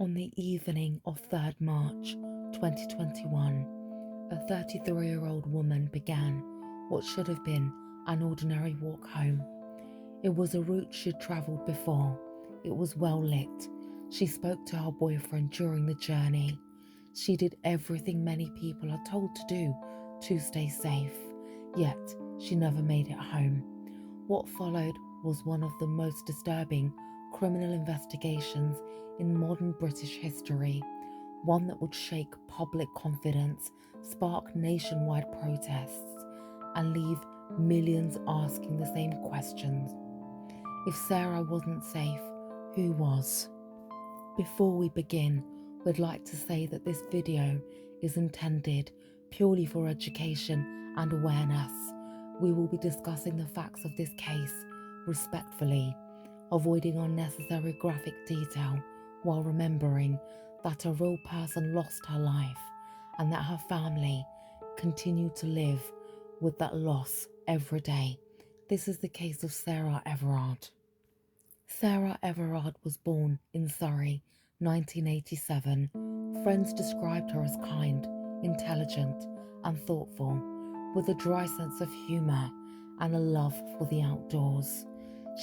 On the evening of 3rd March 2021, a 33-year-old woman began what should have been an ordinary walk home. It was a route she'd travelled before. It was well lit. She spoke to her boyfriend during the journey. She did everything many people are told to do to stay safe, yet she never made it home. What followed was one of the most disturbing criminal investigations in modern British history, one that would shake public confidence, spark nationwide protests, and leave millions asking the same questions. If Sarah wasn't safe, who was? Before we begin, we'd like to say that this video is intended purely for education and awareness. We will be discussing the facts of this case respectfully, avoiding unnecessary graphic detail while remembering that a real person lost her life and that her family continue to live with that loss every day. This is the case of Sarah Everard. Sarah Everard was born in Surrey, 1987. Friends described her as kind, intelligent, and thoughtful, with a dry sense of humour and a love for the outdoors.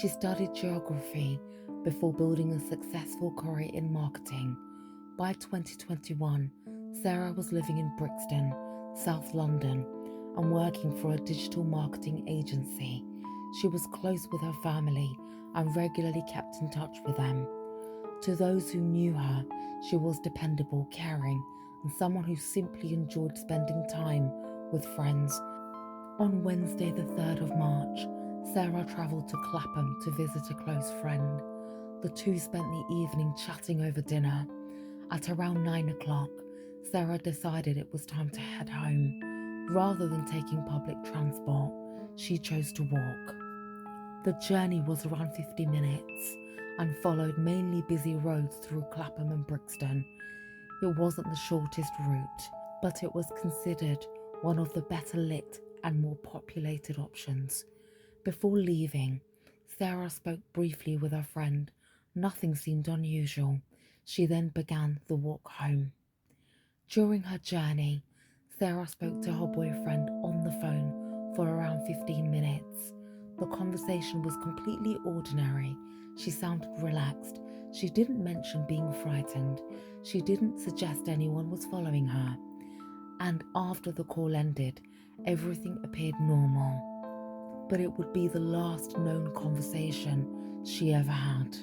She studied geography before building a successful career in marketing. By 2021, Sarah was living in Brixton, South London, and working for a digital marketing agency. She was close with her family and regularly kept in touch with them. To those who knew her, she was dependable, caring, and someone who simply enjoyed spending time with friends. On Wednesday, the 3rd of March, Sarah travelled to Clapham to visit a close friend. The two spent the evening chatting over dinner. At around 9 o'clock, Sarah decided it was time to head home. Rather than taking public transport, she chose to walk. The journey was around 50 minutes and followed mainly busy roads through Clapham and Brixton. It wasn't the shortest route, but it was considered one of the better lit and more populated options. Before leaving, Sarah spoke briefly with her friend. Nothing seemed unusual. She then began the walk home. During her journey, Sarah spoke to her boyfriend on the phone for around 15 minutes. The conversation was completely ordinary. She sounded relaxed. She didn't mention being frightened. She didn't suggest anyone was following her. And after the call ended, everything appeared normal. But it would be the last known conversation she ever had.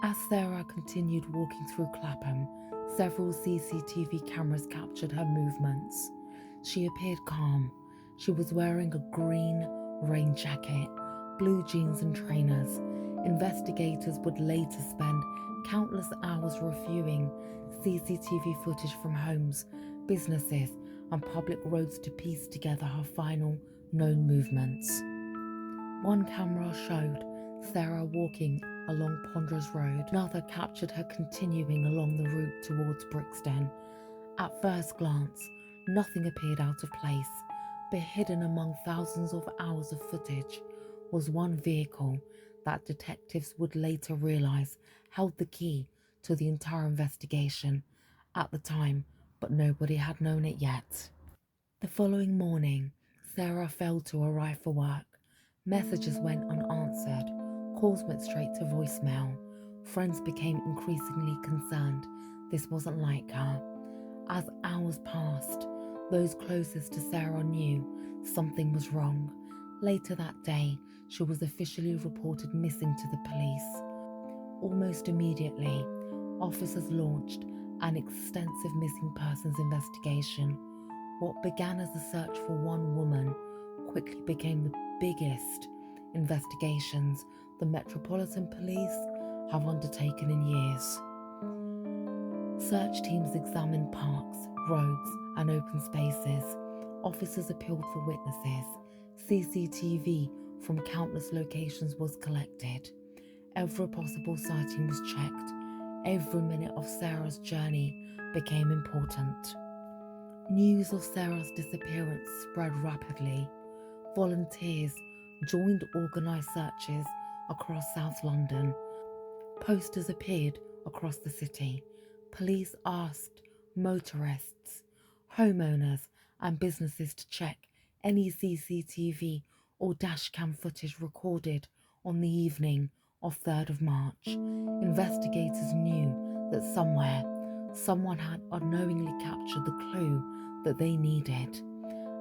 As Sarah continued walking through Clapham, several CCTV cameras captured her movements. She appeared calm. She was wearing a green rain jacket, blue jeans and trainers. Investigators would later spend countless hours reviewing CCTV footage from homes, businesses, and public roads to piece together her final known movements. One camera showed Sarah walking along Ponderers Road. Another captured her continuing along the route towards Brixton. At first glance, nothing appeared out of place, but hidden among thousands of hours of footage was one vehicle that detectives would later realise held the key to the entire investigation at the time, but nobody had known it yet. The following morning, Sarah failed to arrive for work. Messages went unanswered. Calls went straight to voicemail. Friends became increasingly concerned this wasn't like her. As hours passed, those closest to Sarah knew something was wrong. Later that day, she was officially reported missing to the police. Almost immediately, officers launched an extensive missing persons investigation. What began as a search for one woman quickly became the biggest investigations the Metropolitan Police have undertaken in years. Search teams examined parks, roads, and open spaces. Officers appealed for witnesses. CCTV from countless locations was collected. Every possible sighting was checked. Every minute of Sarah's journey became important. News of Sarah's disappearance spread rapidly. Volunteers joined organised searches across South London. Posters appeared across the city. Police asked motorists, homeowners, and businesses to check any CCTV or dashcam footage recorded on the evening of 3rd of March. Investigators knew that somewhere, someone had unknowingly captured the clue that they needed.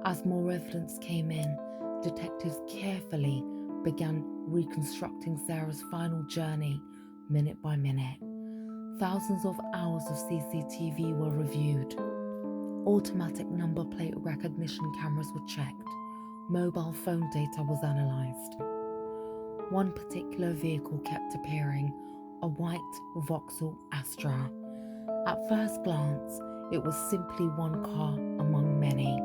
As more evidence came in, detectives carefully began reconstructing Sarah's final journey minute by minute. Thousands of hours of CCTV were reviewed. Automatic number plate recognition cameras were checked. Mobile phone data was analysed. One particular vehicle kept appearing, a white Vauxhall Astra. At first glance, it was simply one car among many,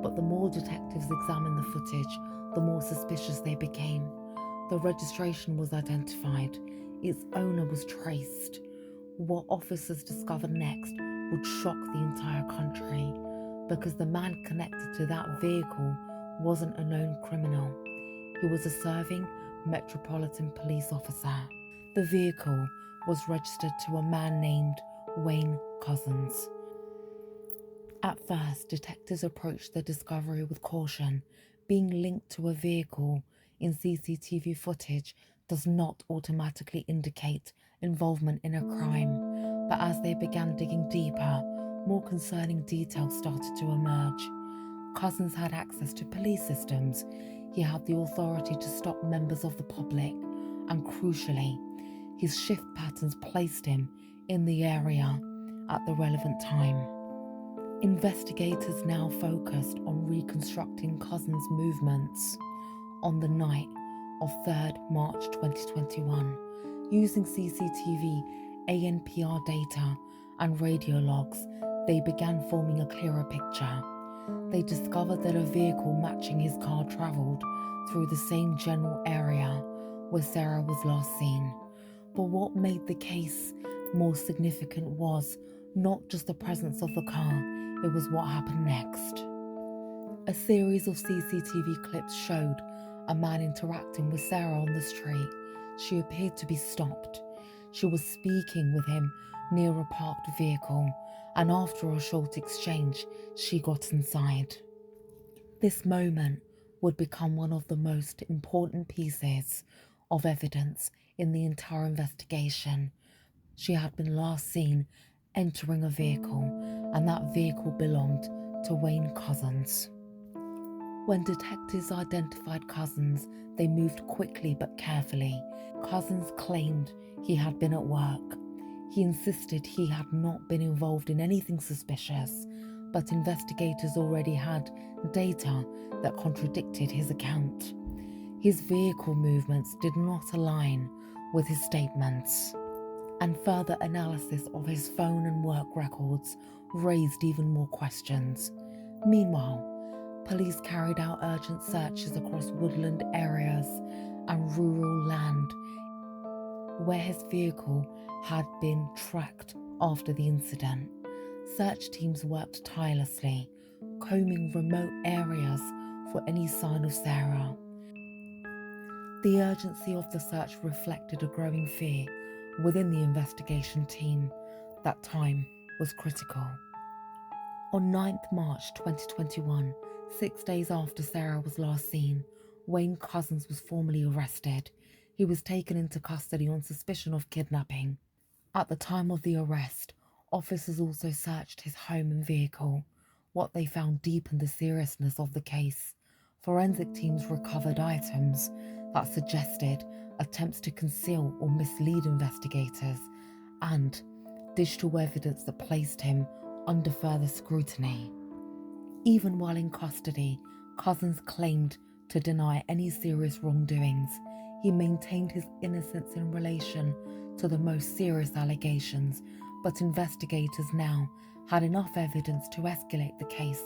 but the more detectives examined the footage, the more suspicious they became. The registration was identified, its owner was traced. What officers discovered next would shock the entire country, because the man connected to that vehicle wasn't a known criminal. He was a serving Metropolitan Police officer. The vehicle was registered to a man named Wayne Couzens. At first, detectives approached the discovery with caution. Being linked to a vehicle in CCTV footage does not automatically indicate involvement in a crime, but as they began digging deeper, more concerning details started to emerge. Couzens had access to police systems. He had the authority to stop members of the public, and crucially, his shift patterns placed him in the area at the relevant time. Investigators now focused on reconstructing Couzens' movements on the night of 3rd March 2021. Using CCTV, ANPR data, and radio logs, they began forming a clearer picture. They discovered that a vehicle matching his car travelled through the same general area where Sarah was last seen. But what made the case more significant was not just the presence of the car, it was what happened next. A series of CCTV clips showed a man interacting with Sarah on the street. She appeared to be stopped. She was speaking with him near a parked vehicle, and after a short exchange, she got inside. This moment would become one of the most important pieces of evidence in the entire investigation. She had been last seen entering a vehicle, and that vehicle belonged to Wayne Couzens. When detectives identified Couzens, they moved quickly but carefully. Couzens claimed he had been at work. He insisted he had not been involved in anything suspicious, but investigators already had data that contradicted his account. His vehicle movements did not align with his statements, and further analysis of his phone and work records raised even more questions. Meanwhile, police carried out urgent searches across woodland areas and rural land where his vehicle had been tracked after the incident. Search teams worked tirelessly, combing remote areas for any sign of Sarah. The urgency of the search reflected a growing fear within the investigation team that time was critical. On 9th March 2021, 6 days after Sarah was last seen, Wayne Couzens was formally arrested. He was taken into custody on suspicion of kidnapping. At the time of the arrest, officers also searched his home and vehicle. What they found deepened the seriousness of the case. Forensic teams recovered items that suggested attempts to conceal or mislead investigators, and digital evidence that placed him under further scrutiny. Even while in custody, Couzens claimed to deny any serious wrongdoings. He maintained his innocence in relation to the most serious allegations, but investigators now had enough evidence to escalate the case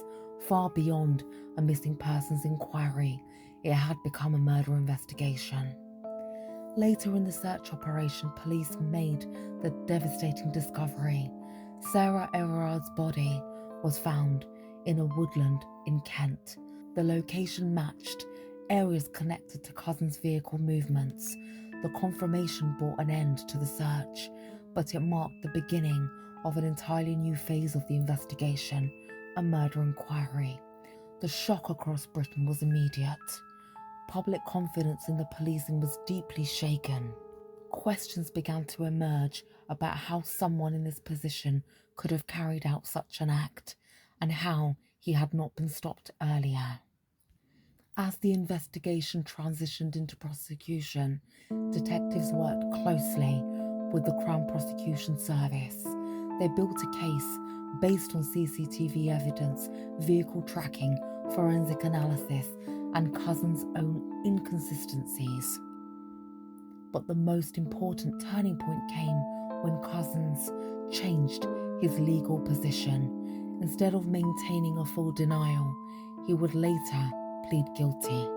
far beyond a missing persons inquiry. It had become a murder investigation. Later in the search operation, police made the devastating discovery. Sarah Everard's body was found in a woodland in Kent. The location matched areas connected to Couzens' vehicle movements. The confirmation brought an end to the search, but it marked the beginning of an entirely new phase of the investigation, a murder inquiry. The shock across Britain was immediate. Public confidence in the policing was deeply shaken. Questions began to emerge about how someone in this position could have carried out such an act, and how he had not been stopped earlier. As the investigation transitioned into prosecution, detectives worked closely with the Crown Prosecution Service. They built a case based on CCTV evidence, vehicle tracking, forensic analysis, and Cousins' own inconsistencies. But the most important turning point came when Cousins changed his legal position. Instead of maintaining a full denial, he would later plead guilty.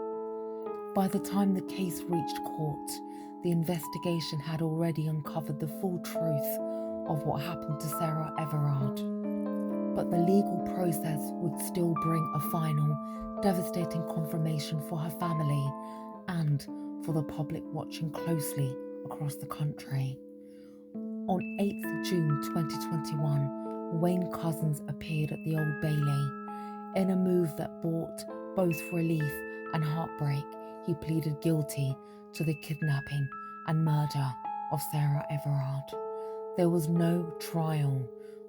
By the time the case reached court, the investigation had already uncovered the full truth of what happened to Sarah Everard. But the legal process would still bring a final, devastating confirmation for her family and for the public watching closely across the country. On 8th June 2021, Wayne Cousins appeared at the Old Bailey. In a move that brought both relief and heartbreak, he pleaded guilty to the kidnapping and murder of Sarah Everard. There was no trial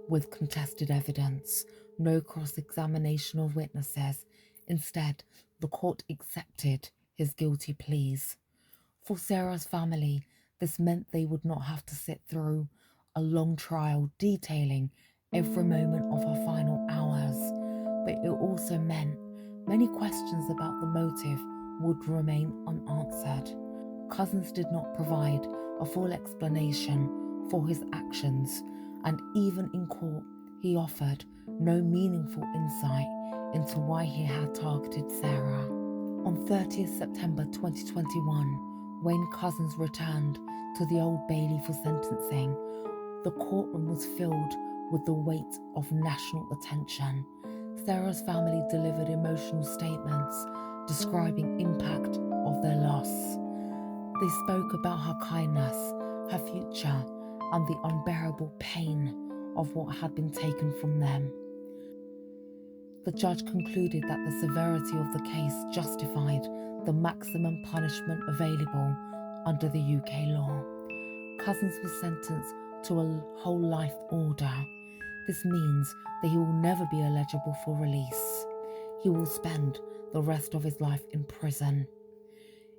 with contested evidence, no cross-examination of witnesses. Instead, the court accepted his guilty pleas. For Sarah's family, this meant they would not have to sit through a long trial detailing every moment of her final hours, but it also meant many questions about the motive would remain unanswered. Cousins did not provide a full explanation for his actions, and even in court, he offered no meaningful insight into why he had targeted Sarah. On 30th September 2021, Wayne Cousins returned to the Old Bailey for sentencing. The courtroom was filled with the weight of national attention. Sarah's family delivered emotional statements describing impact of their loss. They spoke about her kindness, her future, and the unbearable pain of what had been taken from them. The judge concluded that the severity of the case justified the maximum punishment available under the UK law. Cousins was sentenced to a whole life order. This means that he will never be eligible for release. He will spend the rest of his life in prison.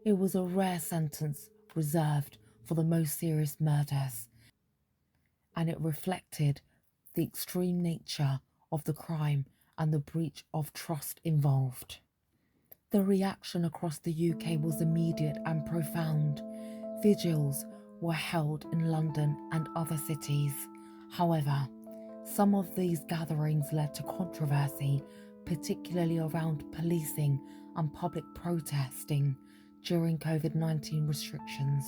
It was a rare sentence reserved for the most serious murders, and it reflected the extreme nature of the crime and the breach of trust involved. The reaction across the UK was immediate and profound. Vigils were held in London and other cities. However, some of these gatherings led to controversy, particularly around policing and public protesting during COVID-19 restrictions.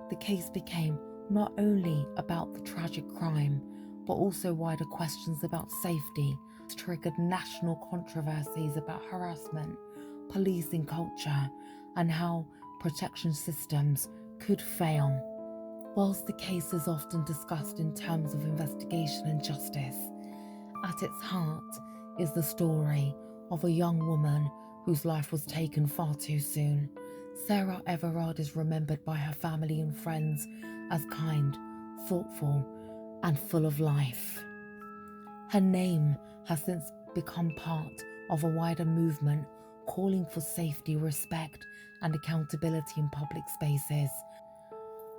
The case became not only about the tragic crime, but also wider questions about safety. This triggered national controversies about harassment, policing culture, and how protection systems could fail. Whilst the case is often discussed in terms of investigation and justice, at its heart is the story of a young woman whose life was taken far too soon. Sarah Everard is remembered by her family and friends as kind, thoughtful, and full of life. Her name has since become part of a wider movement calling for safety, respect, and accountability in public spaces.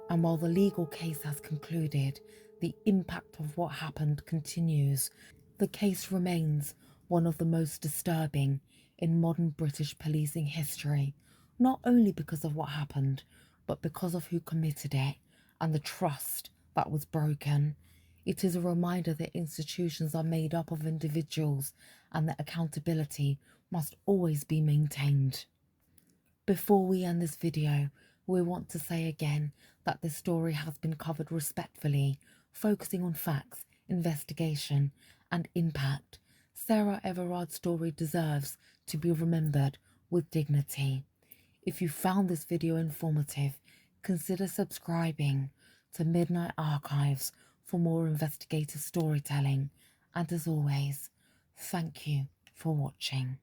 And while the legal case has concluded, the impact of what happened continues. The case remains one of the most disturbing in modern British policing history, not only because of what happened, but because of who committed it and the trust that was broken. It is a reminder that institutions are made up of individuals and that accountability must always be maintained. Before we end this video, we want to say again that this story has been covered respectfully, focusing on facts, investigation, and impact. Sarah Everard's story deserves to be remembered with dignity. If you found this video informative, consider subscribing to Midnight Archives for more investigative storytelling. And as always, thank you for watching.